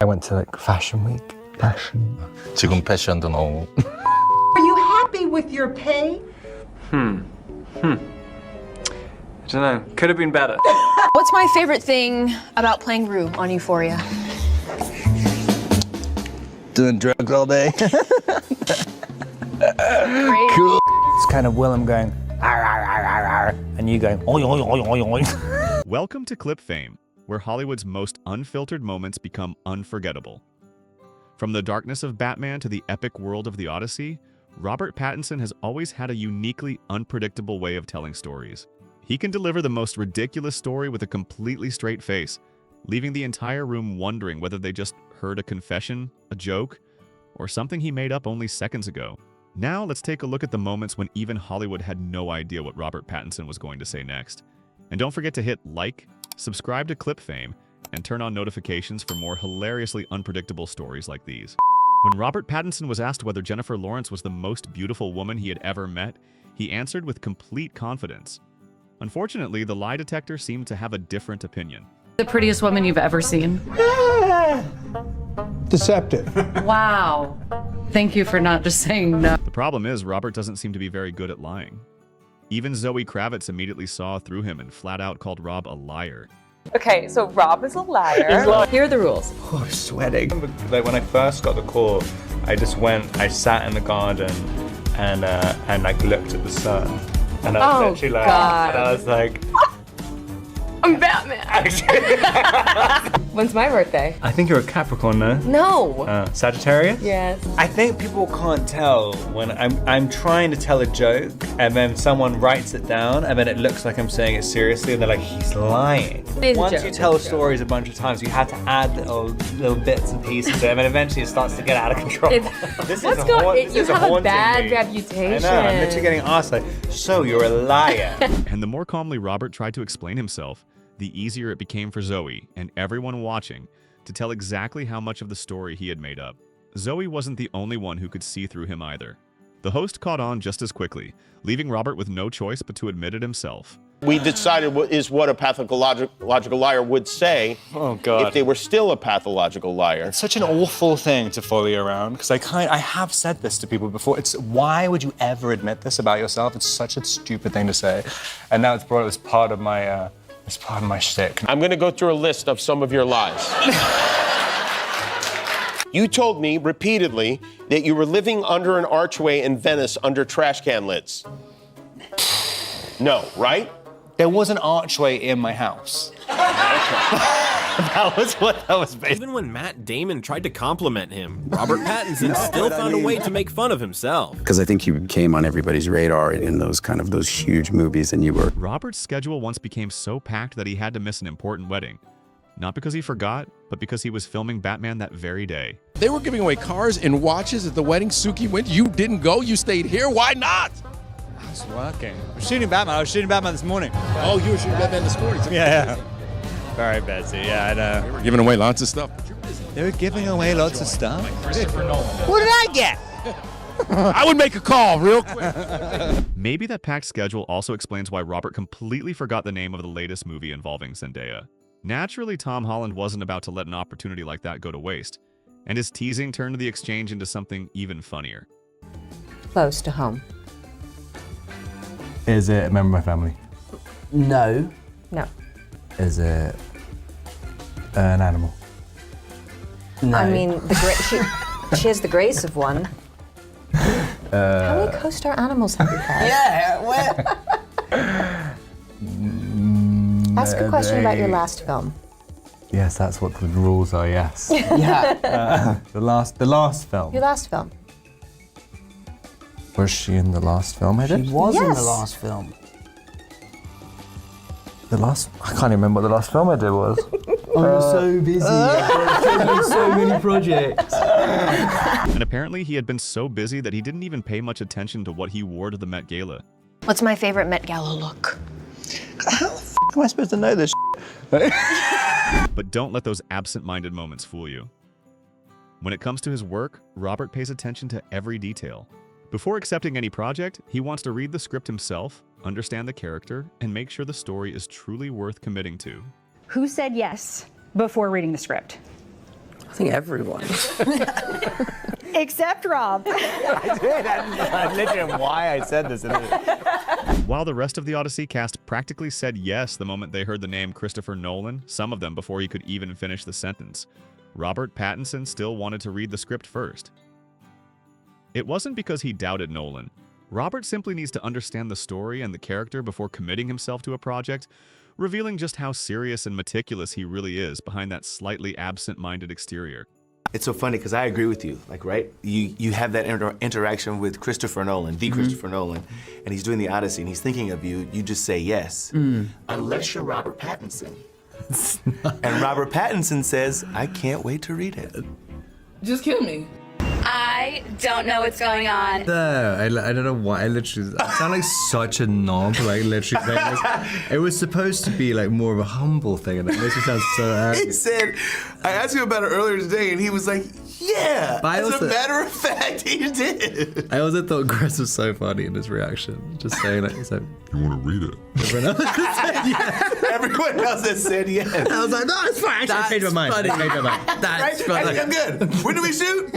I went to like Fashion Week. Fashion. 지금 패션도 너무. Are you happy with your pay? I don't know. Could have been better. What's my favorite thing about playing Rue on Euphoria? Doing drugs all day. Great. Cool. It's kind of Willem going, "Arr, arr, arr, arr, arr," and you going, oi, oi, oi, oi, oi. Welcome to Clip Fame, where Hollywood's most unfiltered moments become unforgettable. From the darkness of Batman to the epic world of the Odyssey, Robert Pattinson has always had a uniquely unpredictable way of telling stories. He can deliver the most ridiculous story with a completely straight face, leaving the entire room wondering whether they just heard a confession, a joke, or something he made up only seconds ago. Now let's take a look at the moments when even Hollywood had no idea what Robert Pattinson was going to say next. And don't forget to hit like, subscribe to Clip Fame, and turn on notifications for more hilariously unpredictable stories like these. When Robert Pattinson was asked whether Jennifer Lawrence was the most beautiful woman he had ever met, he answered with complete confidence. Unfortunately, the lie detector seemed to have a different opinion. The prettiest woman you've ever seen. Deceptive. Wow. Thank you for not just saying no. The problem is, Robert doesn't seem to be very good at lying. Even Zoe Kravitz immediately saw through him and flat out called Rob a liar. Okay, so Rob is a liar. Here are the rules. Oh, I'm sweating. Like when I first got the call, I sat in the garden and like looked at the sun. And I was literally like, God. and I was like, I'm Batman. When's my birthday? I think you're a Capricorn, no? No. Sagittarius? Yes. I think people can't tell when I'm trying to tell a joke and then someone writes it down and then it looks like I'm saying it seriously and they're like, he's lying. It is a Once joke, you tell it's a joke. stories a bunch of times, you have to add little bits and pieces to it, and then eventually it starts to get out of control. This What's is going on? You have a haunting bad me. reputation. I know, I'm literally getting asked like, so you're a liar. And the more calmly Robert tried to explain himself, the easier it became for Zoe and everyone watching to tell exactly how much of the story he had made up. Zoe wasn't the only one who could see through him either. The host caught on just as quickly, leaving Robert with no choice but to admit it himself. We decided what a pathological liar would say if they were still a pathological liar. It's such an awful thing to follow you around, because I have said this to people before. It's why would you ever admit this about yourself? It's such a stupid thing to say. And now it's brought as part of my shtick. I'm going to go through a list of some of your lies. You told me repeatedly that you were living under an archway in Venice under trash can lids. No, right? There was an archway in my house. That was what that was based. Even when Matt Damon tried to compliment him, Robert Pattinson still found a way to make fun of himself. Because I think you came on everybody's radar in those huge movies, and you were. Robert's schedule once became so packed that he had to miss an important wedding. Not because he forgot, but because he was filming Batman that very day. They were giving away cars and watches at the wedding. Suki went. You didn't go. You stayed here. Why not? I was working. I was shooting Batman. I was shooting Batman this morning. Oh, you were shooting Batman this morning. Yeah. Very busy. Yeah, I know. They were giving away lots of stuff. They were giving away lots of stuff. What did I get? I would make a call real quick. Maybe that packed schedule also explains why Robert completely forgot the name of the latest movie involving Zendaya. Naturally, Tom Holland wasn't about to let an opportunity like that go to waste, and his teasing turned the exchange into something even funnier. Close to home. Is it a member of my family? No. No. Is it an animal? No. I mean, she has the grace of one. How many co-star animals have you had? Yeah, well. Ask a question about your last film. Yes, that's what the rules are, yes. Yeah. The last film. Your last film. Was she in the last film I did? She was in Yes. the last film. I can't even remember what the last film I did was. I'm so busy. I've so many projects. And apparently he had been so busy that he didn't even pay much attention to what he wore to the Met Gala. What's my favorite Met Gala look? How the f am I supposed to know this But don't let those absent-minded moments fool you. When it comes to his work, Robert pays attention to every detail. Before accepting any project, he wants to read the script himself, understand the character, and make sure the story is truly worth committing to. Who said yes before reading the script? I think everyone. Except Rob. I did. I literally why I said this. While the rest of the Odyssey cast practically said yes the moment they heard the name Christopher Nolan, some of them before he could even finish the sentence, Robert Pattinson still wanted to read the script first. It wasn't because he doubted Nolan. Robert simply needs to understand the story and the character before committing himself to a project, revealing just how serious and meticulous he really is behind that slightly absent-minded exterior. It's so funny because I agree with you, like, right? You have that interaction with Christopher Nolan, Christopher Nolan, and he's doing the Odyssey and he's thinking of you, you just say yes. Unless you're Robert Pattinson. And Robert Pattinson says, I can't wait to read it. Just kill me. I don't know what's going on. No, I don't know why. I sound like such a knob, like literally saying this. It was supposed to be like more of a humble thing, and it makes me sound so arrogant. He said, I asked him about it earlier today, and he was like, yeah, But as a matter of fact, he did. I also thought Chris was so funny in his reaction, just saying like, he's like, You want to read it? everyone else said yes. Everyone else has said yes. I was like, no, it's fine. Actually, I changed my mind. Funny. I changed my mind. That's Right? funny. I'm good. When do we shoot?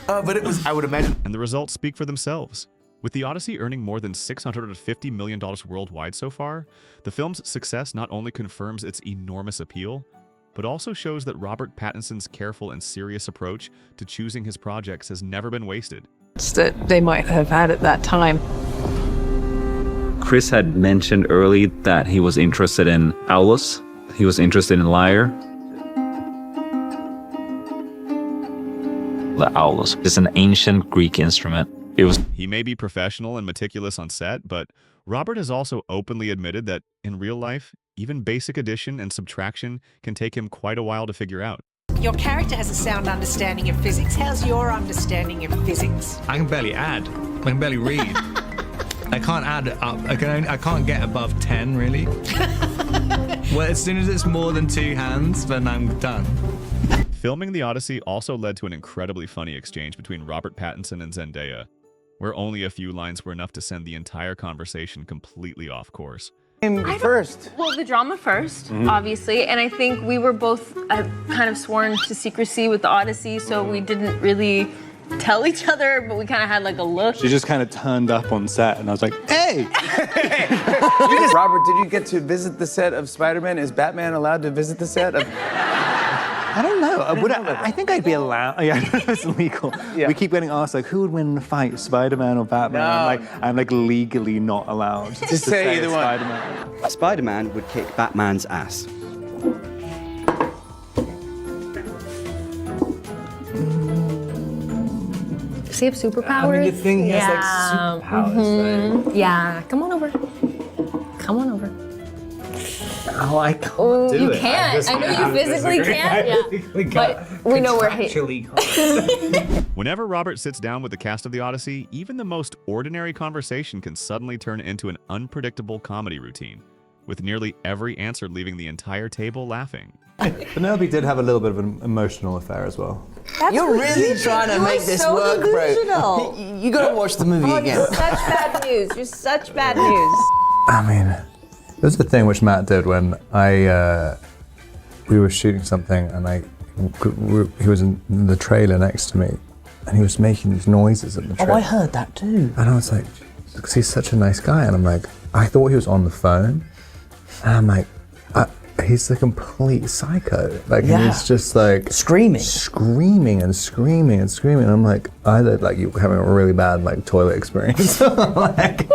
But it was, I would imagine. And the results speak for themselves. With the Odyssey earning more than $650 million worldwide so far, the film's success not only confirms its enormous appeal, but also shows that Robert Pattinson's careful and serious approach to choosing his projects has never been wasted. That they might have had at that time. Chris had mentioned early that he was interested in aulos. He was interested in lyre. The aulos is an ancient Greek instrument. He may be professional and meticulous on set, but Robert has also openly admitted that in real life, even basic addition and subtraction can take him quite a while to figure out. Your character has a sound understanding of physics. How's your understanding of physics? I can barely add. I can barely read. I can't add up. I can't get above 10, really. Well, as soon as it's more than 2 hands, then I'm done. Filming The Odyssey also led to an incredibly funny exchange between Robert Pattinson and Zendaya, where only a few lines were enough to send the entire conversation completely off course. First. Well, the drama 1st, obviously, and I think we were both kind of sworn to secrecy with the Odyssey, so we didn't really tell each other, but we kind of had like a look. She just kind of turned up on set, and I was like, hey! Robert, did you get to visit the set of Spider-Man? Is Batman allowed to visit the set of... I don't know. I think I'd be allowed. Yeah, I don't know if it's legal. Yeah. We keep getting asked, like, who would win in a fight, Spider-Man or Batman? No. I'm like legally not allowed to say either it's one. Spider-Man. Spider-Man would kick Batman's ass. Does he have superpowers? I mean, the thing he has like superpowers. Right? Yeah, come on over. Come on over. Oh, I can't do you it. can't. I know you physically can't. But we know we're Whenever Robert sits down with the cast of The Odyssey, even the most ordinary conversation can suddenly turn into an unpredictable comedy routine, with nearly every answer leaving the entire table laughing. Penelope did have a little bit of an emotional affair as well. You're really trying to make this work, bro. You gotta watch the movie again. You're such bad news. You're such bad news. I mean, there's the thing which Matt did when we were shooting something, and he was in the trailer next to me, and he was making these noises in the trailer. Oh, I heard that too. And I was like, because he's such a nice guy, and I'm like, I thought he was on the phone, and I'm like, he's the complete psycho. Like, he's just like screaming and screaming and screaming. And I'm like, either like you having a really bad like toilet experience, like,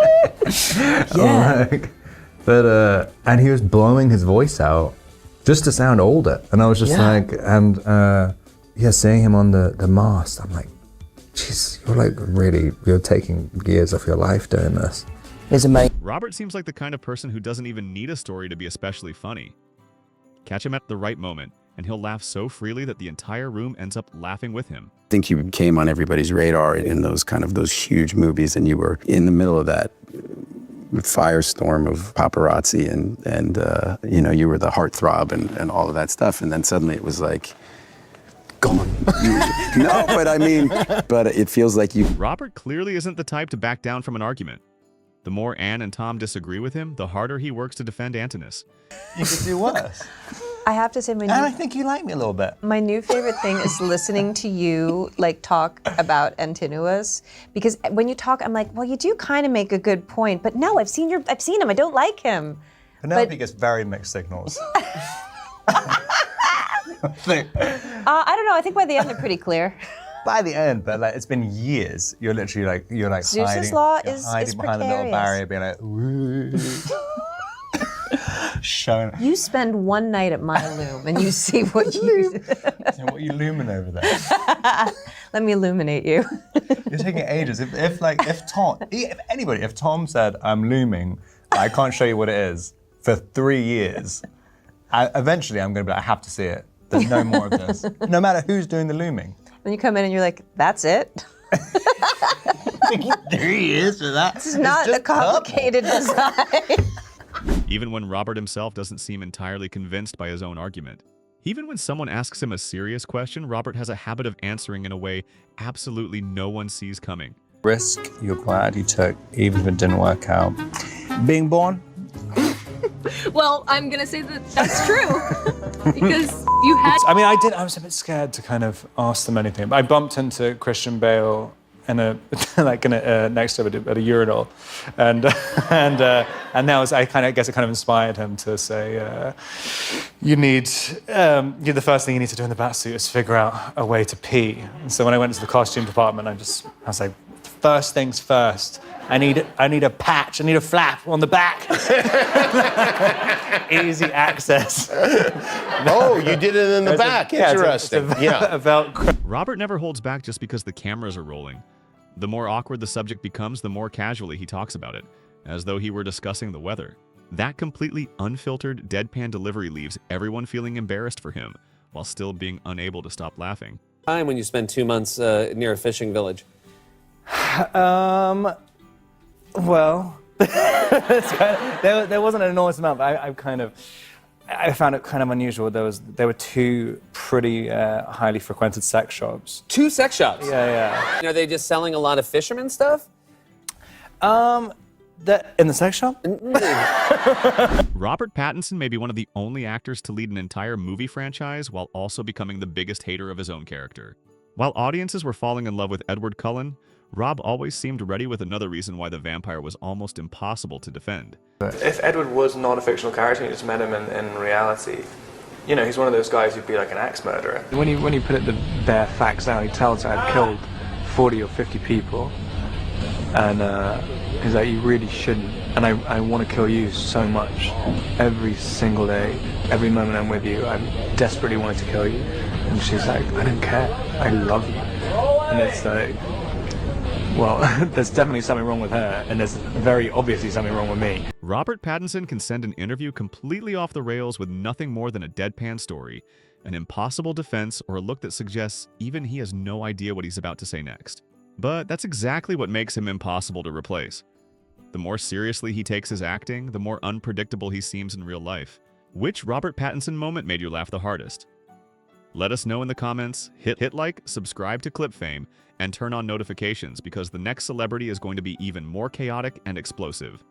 Yeah. But and he was blowing his voice out just to sound older, and I was just like, and seeing him on the mast, I'm like, jeez, you're like you're taking years off your life doing this. It's amazing. Robert seems like the kind of person who doesn't even need a story to be especially funny. Catch him at the right moment, and he'll laugh so freely that the entire room ends up laughing with him. I think you came on everybody's radar in those huge movies, and you were in the middle of that firestorm of paparazzi, and you were the heartthrob and all of that stuff, and then suddenly it was like, gone. No, but I mean, but it feels like you. Robert clearly isn't the type to back down from an argument. The more Anne and Tom disagree with him, the harder he works to defend Antinous. You could do worse. I have to say, And I think you like me a little bit. my new favorite thing is listening to you like talk about Antinous, because when you talk, I'm like, well, you do kind of make a good point, but no, I've seen him. I don't like him. Penelope gets very mixed signals. I don't know. I think by the end they're pretty clear. By the end, but like it's been years. You're literally like Zeus's hiding, law you're is hiding behind the little precarious. barrier, being like, ooh. Showing. You spend one night at my loom and you see what you. What are you looming over there? Let me illuminate you. You're taking ages. If Tom said I'm looming, but I can't show you what it is for 3 years, eventually I'm going to be like, I have to see it. There's no more of this. No matter who's doing the looming. Then you come in and you're like, that's it? 3 years for that. This is not a complicated design. Even when Robert himself doesn't seem entirely convinced by his own argument. Even when someone asks him a serious question, Robert has a habit of answering in a way absolutely no one sees coming. Risk you're glad you took, even if it didn't work out. Being born? Well, I'm gonna say that that's true because you had. I mean, I was a bit scared to kind of ask them anything. But I bumped into Christian Bale in a next to him at a urinal, and that was I guess it kind of inspired him to say, the first thing you need to do in the batsuit is figure out a way to pee. And so when I went to the costume department, I was like, first things first. I need a patch. I need a flap on the back. Easy access. Oh, you did it in the back. Interesting. Robert never holds back just because the cameras are rolling. The more awkward the subject becomes, the more casually he talks about it, as though he were discussing the weather. That completely unfiltered, deadpan delivery leaves everyone feeling embarrassed for him, while still being unable to stop laughing. Time when you spend 2 months near a fishing village. Well, there wasn't an enormous amount, but I found it kind of unusual. There were 2 pretty highly frequented sex shops. 2 sex shops? Yeah. Are they just selling a lot of fisherman stuff? In the sex shop? Robert Pattinson may be one of the only actors to lead an entire movie franchise while also becoming the biggest hater of his own character. While audiences were falling in love with Edward Cullen, Rob always seemed ready with another reason why the vampire was almost impossible to defend. If Edward was not a fictional character and you just met him in reality, he's one of those guys who'd be like an axe murderer. When you put the bare facts down, he tells I'd killed 40 or 50 people, and he's like, you really shouldn't, and I want to kill you so much. Every single day, every moment I'm with you, I desperately wanted to kill you. And she's like, I don't care, I love you. And it's like, well, there's definitely something wrong with her, and there's very obviously something wrong with me. Robert Pattinson can send an interview completely off the rails with nothing more than a deadpan story, an impossible defense, or a look that suggests even he has no idea what he's about to say next. But that's exactly what makes him impossible to replace. The more seriously he takes his acting, the more unpredictable he seems in real life. Which Robert Pattinson moment made you laugh the hardest? Let us know in the comments, hit like, subscribe to Clip Fame, and turn on notifications because the next celebrity is going to be even more chaotic and explosive.